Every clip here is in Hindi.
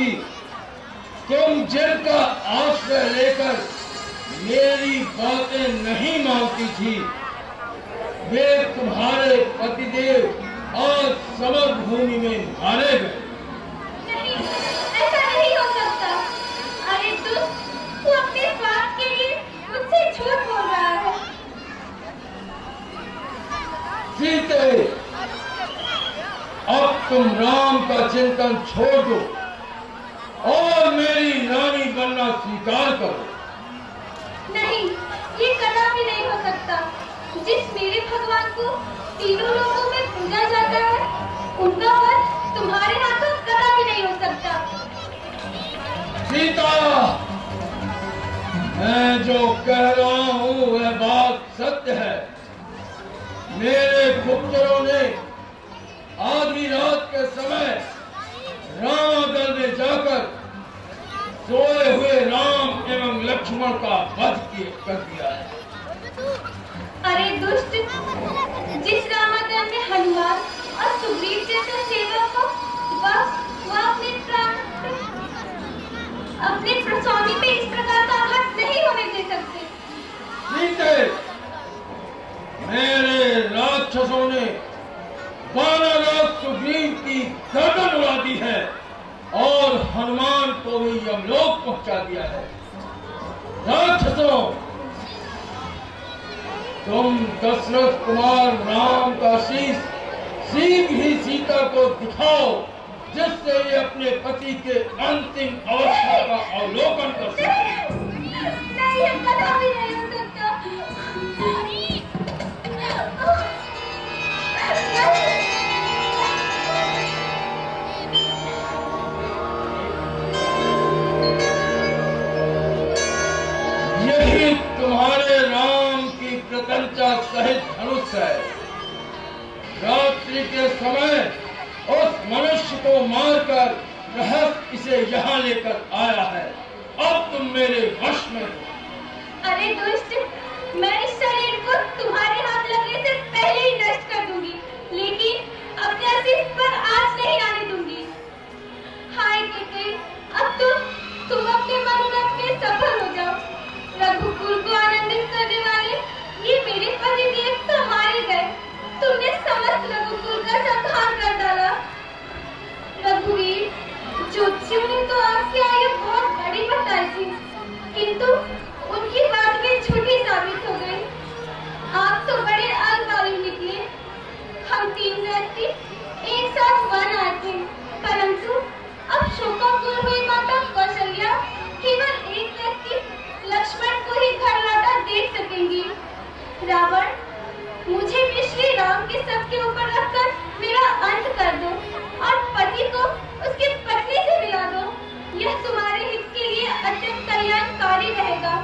भी तुम जिनका आश्रय लेकर मेरी बातें नहीं मानती थी, वे तुम्हारे पतिदेव आज समर भूमि में मारे गए। नहीं, ऐसा नहीं हो सकता। अरे दुष्ट, तू अपने स्वार्थ के लिए मुझसे झूठ बोल रहा है। सीते, अब तुम राम का चिंतन छोड़ दो और मेरी रानी बनना स्वीकार करो। नहीं, ये कदापि नहीं हो सकता। जिस मेरे भगवान को तीनों लोगों में पूजा जाता है, उनका वध तुम्हारे हाथों कदापि नहीं हो सकता। सीता, मैं जो कह रहा हूँ वह बात सत्य है। मेरे गुप्तरों ने आधी रात के समय रामागढ़ में जाकर सोए हुए राम एवं लक्ष्मण का वध कर दिया है। अरे दुष्ट, जिस रामागढ़ में हनुमान और सुग्रीव जैसे सेवक हो, वह अपने स्वामी पे इस प्रकार का आघात नहीं होने दे सकते। सीते, मेरे राक्षसों ने 12 लाख सुग्रीव की गर्दन उड़ा दी है और हनुमान को भी यमलोक पहुंचा दिया है। राक्षसों, तुम दशरथ कुमार राम का शीश शीघ्र ही सीता को दिखाओ, जिससे ये अपने पति के अंतिम अवस्था का अवलोकन कर सके। नहीं, ये कदापि नहीं हो सकता। यही तुम्हारे राम की प्रत्यंचा सहित धनुष है। रात्रि के समय उस मनुष्य को मारकर रहस्य इसे यहाँ लेकर आया है। अब तुम मेरे वश में हो। अरे दुष्ट, मैं इस शरीर को तुम्हारे हाथ लगने से पहले ही नष्ट कर दूंगी, लेकिन अपने अस्तित्व पर आँच नहीं आने दूंगी। हाय कैकेयी, अब तुम अपने मनोरथ में सफल हो जाओ। रघुकुल को आनंदित करने वाले ये मेरे पतिदेव तो मारे गए। तुमने समस्त रघुकुल का संहार कर डाला। रघुवीर, ज्योतिषियों ने तो आपकी आयु बहुत बड़ी बताई थी, किंतु उनकी बात भी झूठी साबित हो गई। आप तो बड़े अल्पायु निकले। हम 3 व्यक्ति एक साथ वन आए थे, परंतु अब शोकाकुल हुई माता कौशल्या केवल एक व्यक्ति लक्ष्मण को ही घर लौटा देख सकेंगी। रावण, मुझे भी श्री राम के सबके ऊपर रखकर मेरा अंत कर दो और पति को उसकी पत्नी से मिला दो। यह तुम्हारे हित के लिए अत्यंत कल्याणकारी रहेगा।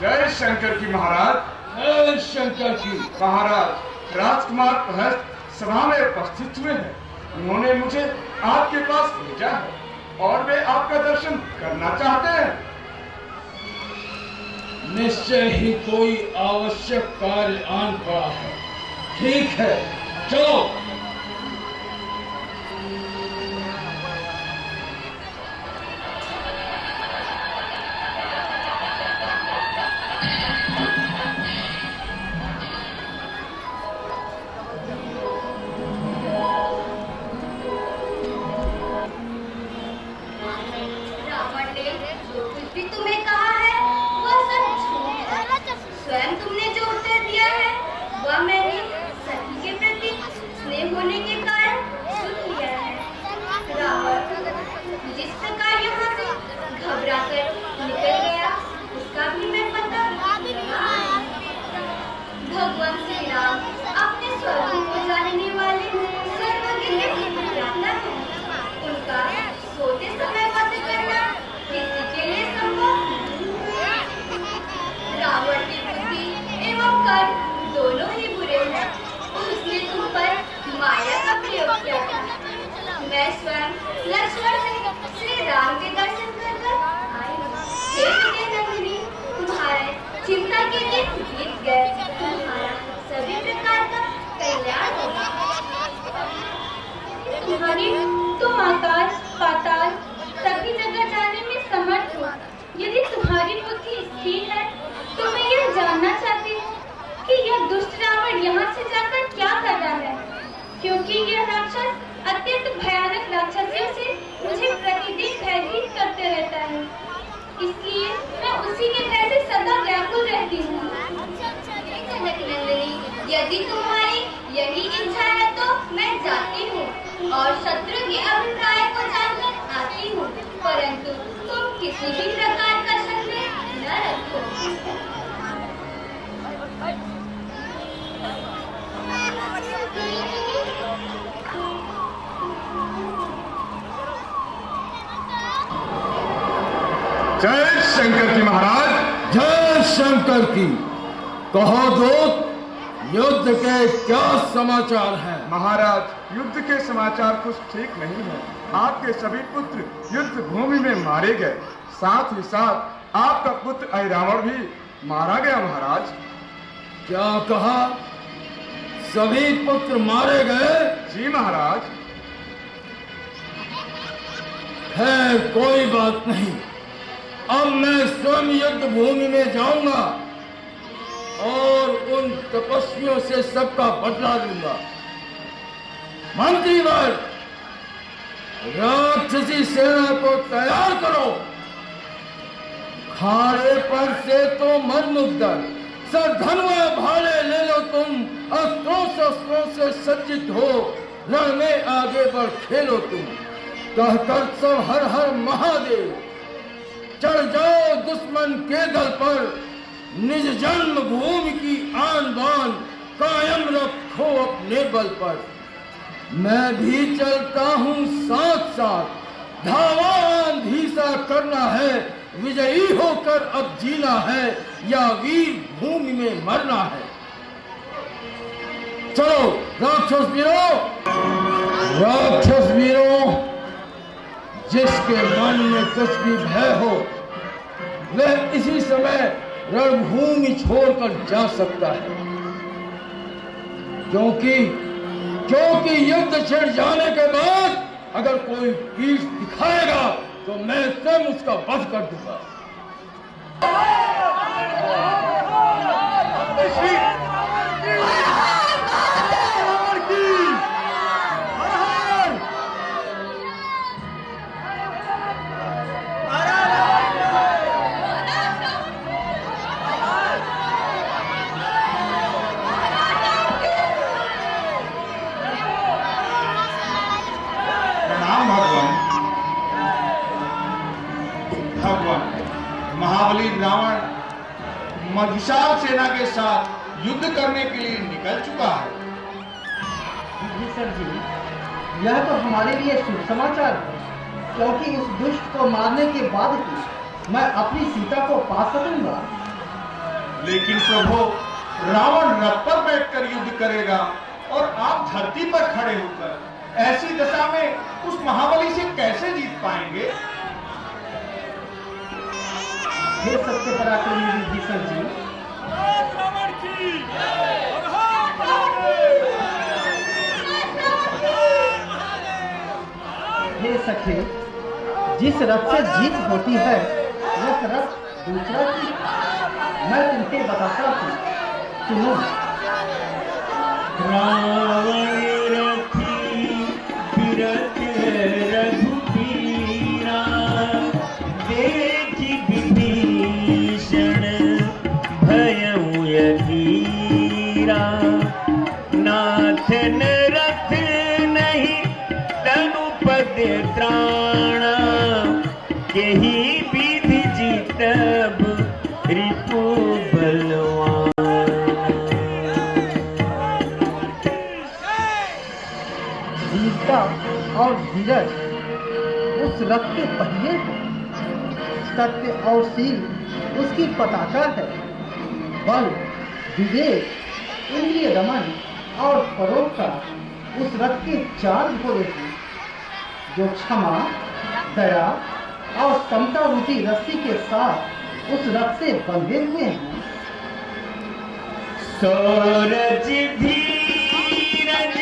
जय शंकर की महाराज। जय शंकर की। महाराज, राजकुमार प्रहस्त सभा में उपस्थित हुए हैं। उन्होंने मुझे आपके पास भेजा है और वे आपका दर्शन करना चाहते हैं। निश्चय ही कोई आवश्यक कार्य आन पड़ा है। ठीक है, चलो। स्वयं तुमने जो उत्तर दिया है वह मैंने सती के प्रति स्नेह होने के कारण सुन लिया है। रावण जिस प्रकार यहाँ से घबराकर निकल गया उसका भी मैं पता भगवान श्री राम अपने स्वरूप को जानने वाले सर्वज्ञ ज्ञाता है। उनका सोते समय वध करना किसी के लिए संभव नहीं। रावण की बुद्धि एवं कर्म दोनों ही बुरे हैं। उसने तुम पर माया का प्रयोग किया था। मैं स्वयं लक्ष्मण से श्री राम के दर्शन कर आई। हे विजय नंदिनी, तुम्हारे चिंता के दिन बीत गए। शंकर की महाराज। जय शंकर की। कहो दूत, युद्ध के क्या समाचार हैं? महाराज, युद्ध के समाचार कुछ ठीक नहीं है। आपके सभी पुत्र युद्ध भूमि में मारे गए, साथ ही साथ आपका पुत्र ऐरावण भी मारा गया महाराज। क्या कहा? सभी पुत्र मारे गए? जी महाराज। खैर कोई बात नहीं, अब मैं स्वयं युद्ध भूमि में जाऊंगा और उन तपस्वियों से सबका बदला लूंगा। मंत्रीवर, राक्षसी सेना को तैयार करो। खाड़े पर से तो मत मुग्धर, सर धनवा भाले ले लो तुम, अस्त्रों शस्त्रों से सज्जित हो, रण में आगे बढ़ खेलो तुम। कहकर सब हर हर महादेव, चढ़ जाओ दुश्मन के दल पर, निज जन्म भूमि की आन बान कायम रखो अपने बल पर। मैं भी चलता हूँ साथ साथ, धावा आंधी सा करना है, विजयी होकर अब जीना है या वीर भूमि में मरना है। चलो राक्षस वीरों, राक्षस वीरों, जिसके मन में कुछ भी भय हो वह इसी समय रणभूमि छोड़कर जा सकता है, क्योंकि युद्ध छिड़ जाने के बाद अगर कोई पीठ दिखाएगा तो मैं स्वयं उसका वध कर दूंगा। महाबली रावण विशाल सेना के साथ युद्ध करने के लिए निकल चुका है। सर जी, यह तो हमारे लिए शुभ समाचार है, क्योंकि उस दुष्ट को मारने के बाद ही मैं अपनी सीता को पा सकूंगा। लेकिन प्रभु, रावण रथ पर बैठकर युद्ध करेगा और आप धरती पर खड़े होकर, ऐसी दशा में उस महाबली से कैसे जीत पाएंगे? हे सत्य पराक्रमी विभीषण जी, हे सखे, जिस रथ से जीत होती है वह रथ दूसरा की मैं तुमसे बताता हूँ, सुनो। रावण रथी बिरथ रघुबीरा, देखि विभीषण भयउ अधीरा। नाथन रथ नहीं तनु पद त्राणा, केहि विधि जीतब रिपु बलवान। वीरता और धीरज उस रथ के पहिए हैं, सत्य और शील उसकी पताका है, बल, विवेक, इंद्रिय दमन और परोपकार उस रथ के चार घोड़े हैं, जो क्षमा, दया और समता रूपी रस्सी के साथ उस रथ से बंधे हुए हैं। सूरज धीरज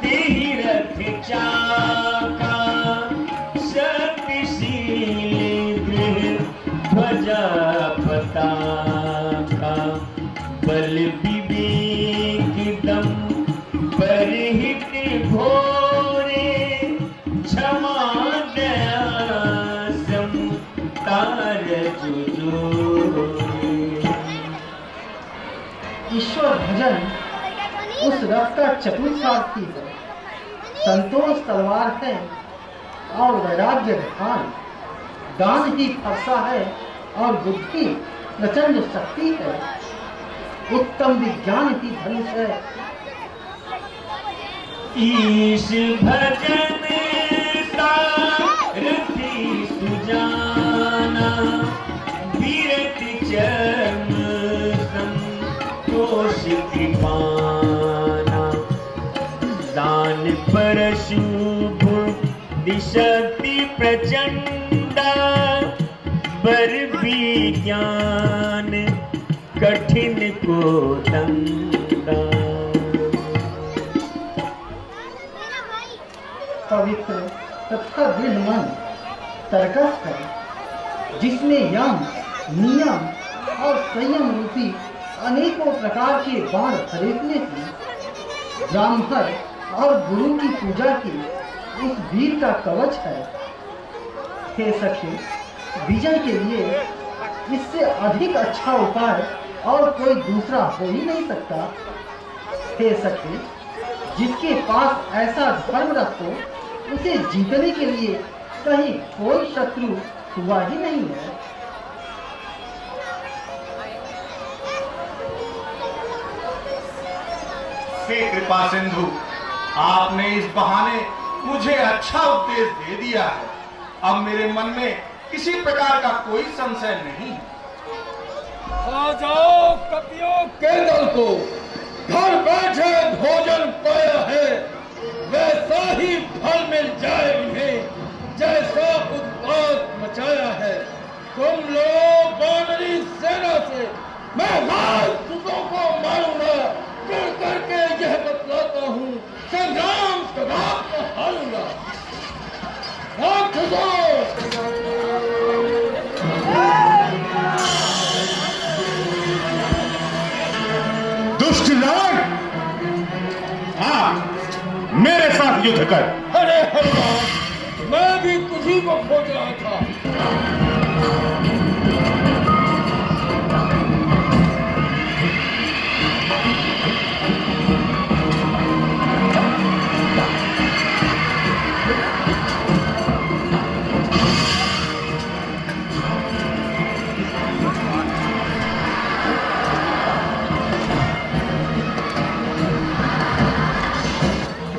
धीरथ चाका, शक्तिशील दृढ़ ध्वजा पताका। बल विवेक दम परहित घोरे, क्षमा दया समता जुझोरे। ईश्वर भजन उस रथ का चतुर सारथी है, संतोष तलवार है और वैराग्य ध्यान, दान ही फरसा है और बुद्धि प्रचंड शक्ति है, उत्तम विज्ञान ही धनुष है। ईश भजन सारथी सुजाना, चर्म संतोष कृपाना दान परशु शक्ति प्रचंडा बर विज्ञान कठिन को दंडा। पवित्र तथा दृढ़ मन तर्कस है, जिसमें यम, नियम और संयम रूपी अनेकों प्रकार के बाण खरीदने की ब्राह्मण और गुरु की पूजा की उस वीर का कवच है। हे सखी, विजय के लिए इससे अधिक अच्छा उपाय और कोई दूसरा हो ही नहीं सकता। हे सखी, जिसके पास ऐसा धर्म रखो, उसे जीतने के लिए कहीं कोई शत्रु हुआ ही नहीं है। हे कृपा सिंधु, आपने इस बहाने मुझे अच्छा उपदेश दे दिया है। अब मेरे मन में किसी प्रकार का कोई संशय नहीं। आ जाओ कपियों के दल को, घर बैठे भोजन पाया है, वैसा ही फल मिल जाए इन्हें जैसा उत्पात मचाया है। तुम लोग वानरी सेना से मैं राजदूतों को मारूंगा, कर करके यह बतलाता हूँ, संग्राम समाप्त हारूंगा। दुष्ट रावण, हाँ, मेरे साथ युद्ध कर। अरे हनुमान, मैं भी तुझी को खोज रहा था।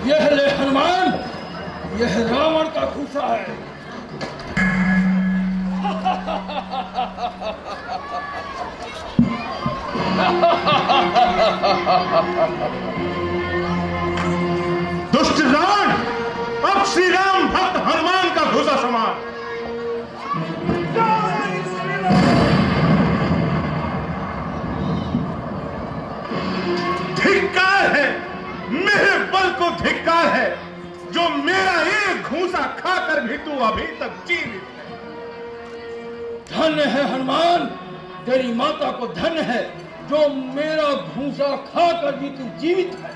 यह ले हनुमान, यह रावण का खूंसा है। दुष्ट रावण, अब श्री राम भक्त हनुमान का घुसा समान। धिक्कार है, मेरे बल को धिक्कार है, जो मेरा एक घूंसा खाकर भी तू अभी तक जीवित है। धन्य है हनुमान, तेरी माता को धन्य है जो मेरा घूंसा खाकर भी तू जीवित है।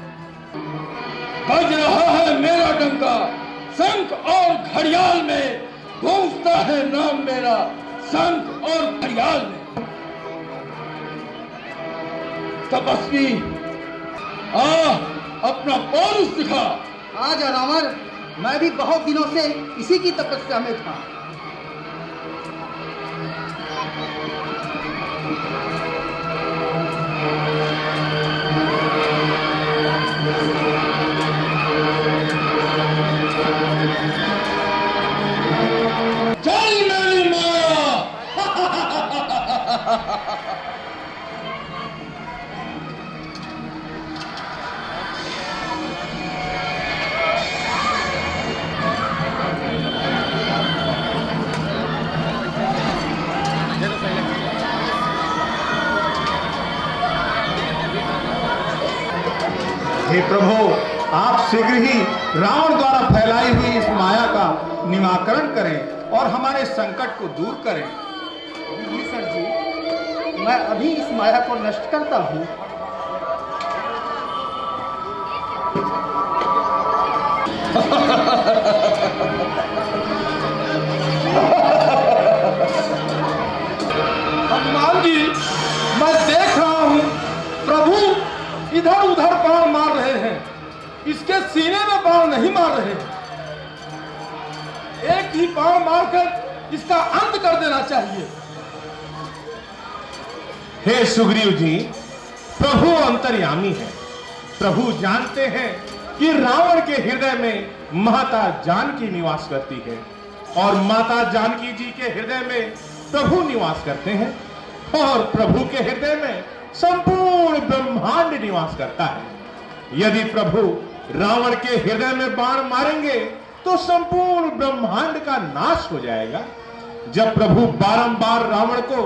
बज रहा है मेरा डंका, शंख और घड़ियाल में गूंजता है नाम मेरा, शंख और घड़ियाल में। तपस्वी, अपना पौरुष दिखा। आज रावण, मैं भी बहुत दिनों से इसी की तपस्या में था। चल मेरी माया। हे प्रभु, आप शीघ्र ही रावण द्वारा फैलाई हुई इस माया का निवारण करें और हमारे संकट को दूर करें। जी सर जी, मैं अभी इस माया को नष्ट करता हूँ। हनुमान जी, मैं देख रहा हूँ प्रभु इधर उधर बाण मार रहे हैं, इसके सीने में बाण नहीं मार रहे। एक ही बाण मारकर इसका अंत कर देना चाहिए। हे सुग्रीव जी, प्रभु अंतर्यामी है। प्रभु जानते हैं कि रावण के हृदय में माता जानकी निवास करती है और माता जानकी जी के हृदय में प्रभु निवास करते हैं। और प्रभु के हृदय में संपूर्ण ब्रह्मांड निवास करता है। यदि प्रभु रावण के हृदय में बाण मारेंगे तो संपूर्ण ब्रह्मांड का नाश हो जाएगा। जब प्रभु बारंबार रावण को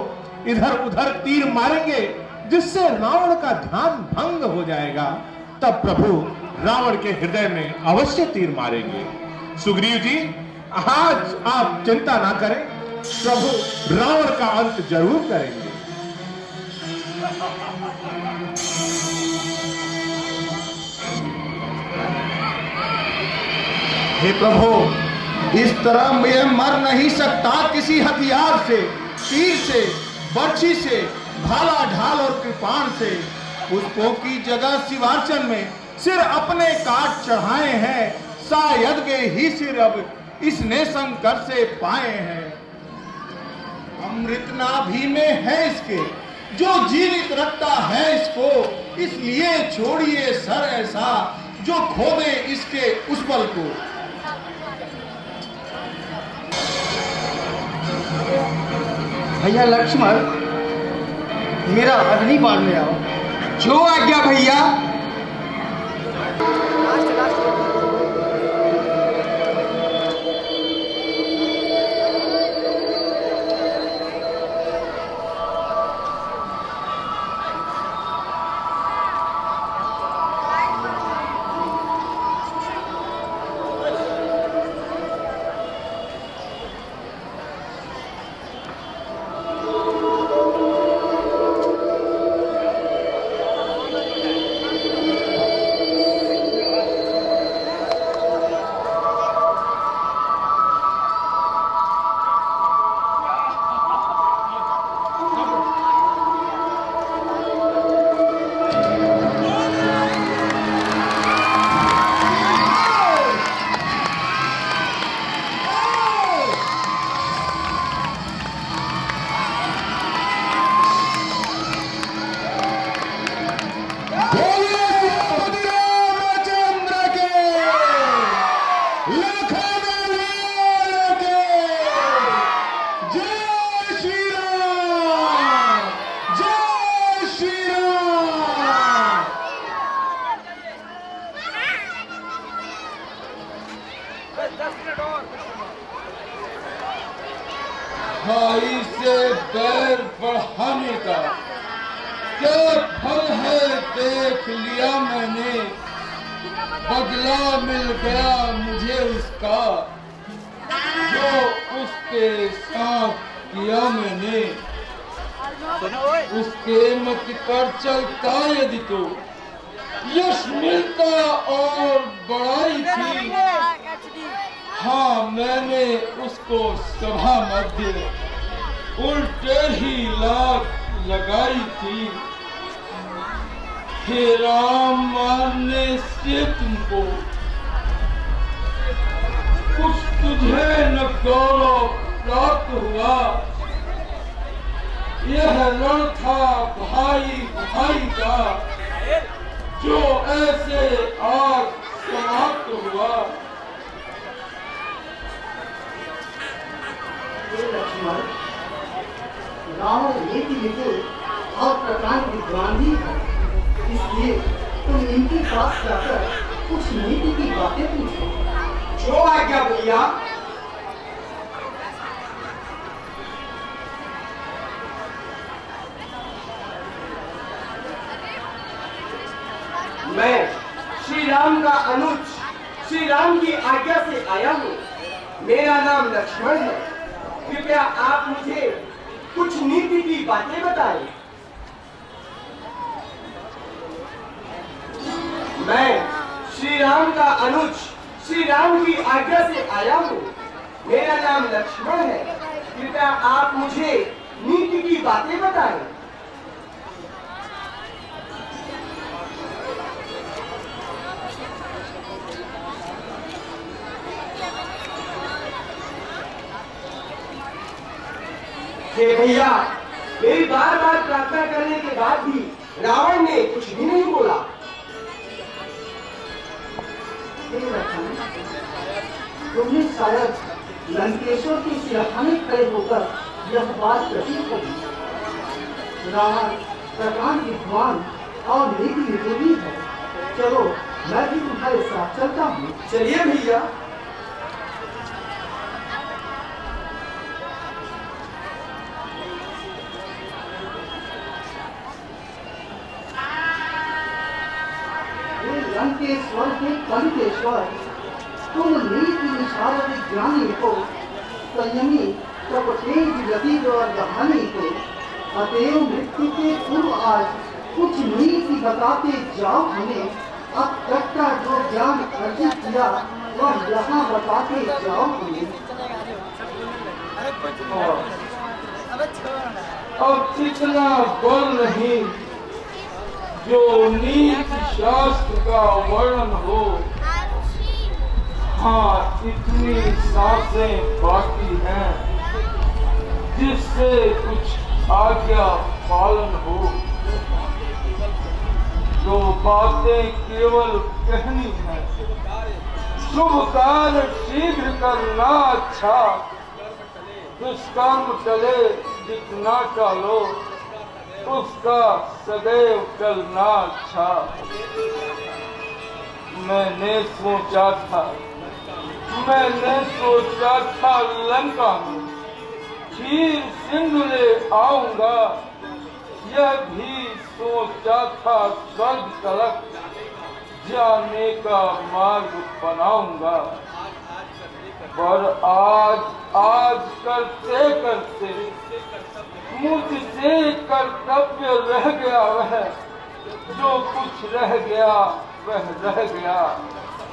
इधर उधर तीर मारेंगे जिससे रावण का ध्यान भंग हो जाएगा, तब प्रभु रावण के हृदय में अवश्य तीर मारेंगे। सुग्रीव जी, आज आप चिंता ना करें, प्रभु रावण का अंत जरूर करेंगे। हे प्रभु, इस तरह मैं मर नहीं सकता किसी हथियार से, तीर से, बर्छी से, भाला ढाल और कृपाण से। पुष्पों की जगह शिवार्चन में सिर अपने काट चढ़ाए हैं, शायद वे ही सिर अब इसने शंकर से पाए हैं। अमृत नाभि में है इसके, जो जीवित रखता है इसको, इसलिए छोड़िए सर ऐसा जो खोदे इसके उस बल को। भैया लक्ष्मण, मेरा अग्नि बाण ले आओ। जो आज्ञा भैया। भाई से बैर बढ़ाने का क्या फल है देख लिया मैंने, बदला मिल गया मुझे उसका जो उसके साथ किया मैंने। उसके मत पर चलता यदि तो यश मिलता और बड़ाई थी। हाँ, मैंने उसको सभा मध्य उल्टे ही लात लगाई थी। हे राम, मारने से तुमको कुछ तुझे न गौरव प्राप्त हुआ। यह रण था भाई भाई का जो ऐसे आज समाप्त हुआ। लक्ष्मण, रावण नीति निपुण और प्रकांड विद्वान भी है, इसलिए तुम इनके पास जाकर कुछ नीति की बातें पूछो। जो आज्ञा भैया। मैं श्री राम का अनुज, श्री राम की आज्ञा से आया हूँ। मेरा नाम लक्ष्मण है। कृपया आप मुझे कुछ नीति की बातें बताएं। मैं श्री राम का अनुज, श्री राम की आज्ञा से आया हूँ। मेरा नाम लक्ष्मण है। कृपया आप मुझे नीति की बातें बताएं। हे भैया, मेरी बार बार प्रार्थना करने के बाद भी रावण ने कुछ भी नहीं बोला। तुम्हें शायद लंकेश्वर की सिरहाने खड़े होकर यह बात प्रतीत होगी। रावण प्रकांड विद्वान और नीति निपुणी है। चलो मैं भी तुम्हारे साथ चलता हूँ। चलिए भैया। लंकेश्वर के कंकेश्वर, तुम नीति निशार विज्ञानी हो, संयमी प्रपटेज गति और कहानी हो। अतएव मृत्यु के पूर्व आज कुछ नीति बताते जाओ हमें। अब तक का जो ज्ञान अर्जित किया वह यहाँ बताते जाओ हमें। अब इतना बल नहीं जो नीति शास्त्र का वर्णन हो। हाँ, इतनी सांसें बाकी हैं जिससे कुछ आज्ञा पालन हो। जो बातें केवल कहनी है, शुभ कार्य शीघ्र करना अच्छा। दुष्कर्म चले जितना टालो, उसका सदैव चलना अच्छा। मैंने सोचा था लंका में क्षीर सिंधु ले आऊंगा। यह भी सोचा था स्वर्ग तलक जाने का मार्ग बनाऊंगा। पर आज करते करते मुझसे कर्तव्य रह गया। वह जो कुछ रह गया वह रह गया।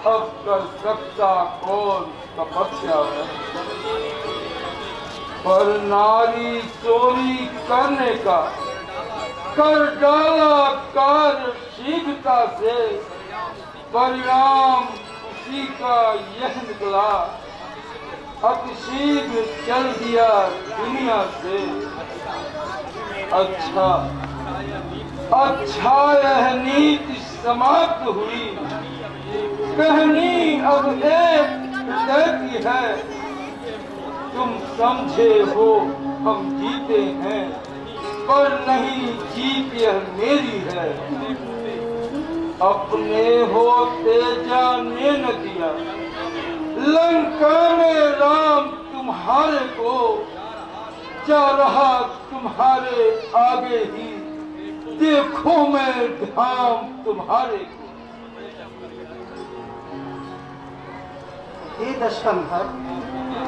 अब कर सकता कौन तपस्या है। पर नारी चोरी करने का कर डाला कार्य शीघ्रता से। परिणाम उसी का यह निकला, अतिशीघ्र चल दिया दुनिया से। अच्छा यह नीति समाप्त हुई। कहानी अब एक हृदय की है। तुम समझे हो हम जीते हैं, पर नहीं जीत यह मेरी है। अपने होते जाने न दिया लंका में राम तुम्हारे को। जा रहा तुम्हारे आगे ही, देखो मैं धाम तुम्हारे को। हे दशकंधर,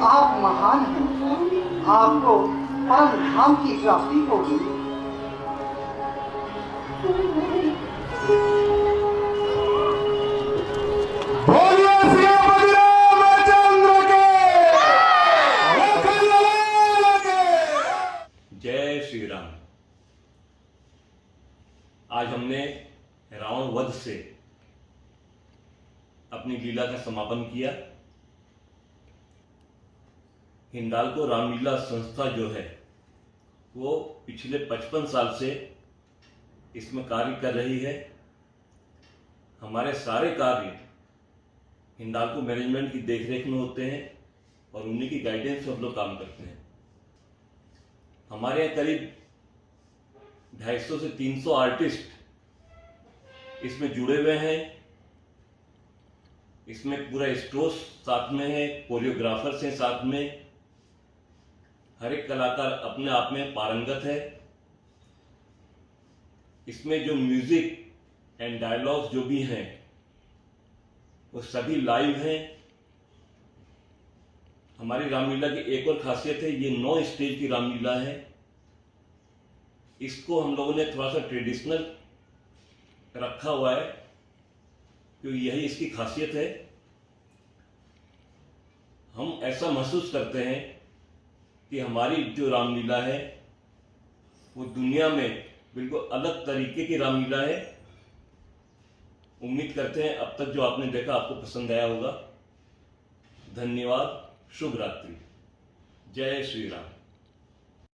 आप महान हैं। आपको परम धाम की प्राप्ति होगी। जय श्री राम। आज हमने रावण वध से अपनी लीला का समापन किया। हिंडाल्को रामलीला संस्था जो है वो पिछले 55 साल से इसमें कार्य कर रही है। हमारे सारे कार्य हिंडाल्को मैनेजमेंट की देखरेख में होते हैं और उन्हीं की गाइडेंस से हम लोग काम करते हैं। हमारे यहाँ करीब 250 से 300 आर्टिस्ट इसमें जुड़े हुए हैं। इसमें पूरा स्टोर्स साथ में है, कोरियोग्राफर्स हैं साथ में। हर एक कलाकार अपने आप में पारंगत है। इसमें जो म्यूजिक एंड डायलॉग्स जो भी हैं वो सभी लाइव हैं। हमारी रामलीला की एक और खासियत है, ये 9 स्टेज की रामलीला है। इसको हम लोगों ने थोड़ा सा ट्रेडिशनल रखा हुआ है क्योंकि यही इसकी खासियत है। हम ऐसा महसूस करते हैं कि हमारी जो रामलीला है वो दुनिया में बिल्कुल अलग तरीके की रामलीला है। उम्मीद करते हैं अब तक जो आपने देखा आपको पसंद आया होगा। धन्यवाद। शुभ रात्रि। जय श्री राम।